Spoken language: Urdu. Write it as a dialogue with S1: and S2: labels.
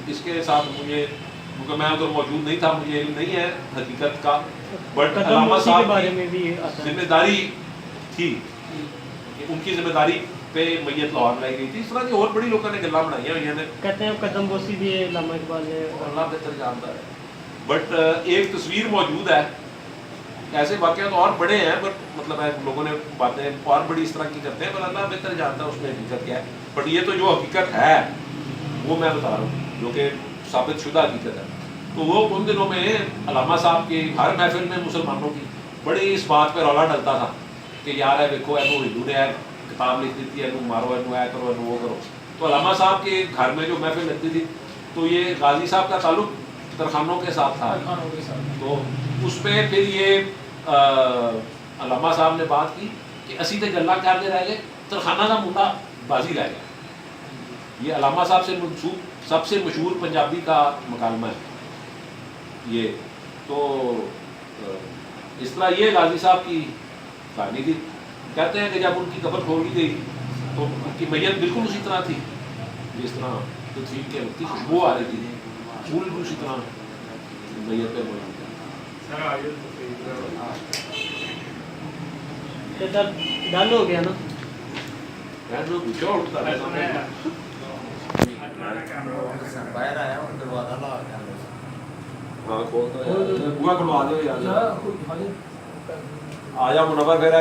S1: اس کے ساتھ مجھے، کیونکہ میں ادھر موجود نہیں تھا، مجھے علم نہیں ہے حقیقت کا، بٹ علامہ صاحب کے بارے میں بھی ذمہ داری تھی کہ ان کی ذمہ داری پہ میت لاہور لائی گئی تھی. اس طرح کی اور بڑی لوگوں نے گلاں بنائی ہوئی ہیں.
S2: کہتے ہیں قدم بوسی بھی علامہ اقبال نے،
S1: اللہ بہتر جانتا ہے. بٹ ایک تصویر موجود ہے، ایسے واقعات اور بڑے ہیں، بٹ مطلب ہے لوگوں نے باتیں اور بڑی اس طرح کی کرتے ہیں، پر اللہ بہتر جانتا ہے اس میں حقیقت کیا ہے. بٹ یہ تو جو حقیقت ہے وہ میں بتا رہا ہوں، جو کہ ثابت شدہ حقیقت ہے. تو وہ ان دنوں میں علامہ صاحب کی ہر محفل میں مسلمانوں کی بڑی اس بات پہ رولا ڈلتا تھا کہ یار ہے دیکھو ہے تو ہندو نے ہے کتاب لکھ دیتی ہے، مارو ہے کرو ہے وہ کرو. تو علامہ صاحب کے گھر میں جو محفل لگتی تھی تو یہ غازی صاحب کا تعلق ترخانوں کے ساتھ تھا. تو اس پہ پھر یہ علامہ صاحب نے بات کی کہ اسی تے گلا کرتے رہ گئے، ترخانہ کا منڈا بازی رہ گیا. یہ علامہ صاحب سے منسوب سب سے مشہور پنجابی کا مکالمہ ہے یہ. تو اس طرح یہ غازی صاحب کی کہانی تھی. کہتے ہیں کہ جب ان کی قبر کھولی گئی تو ان کی میت بالکل اسی طرح تھی جس طرح تدفین کے وقت خوشبو آ رہی تھی، پھول بھی اسی طرح میت پہ موجود
S2: ہے. ڈال ہو گیا نا،
S1: آ جا منور پھر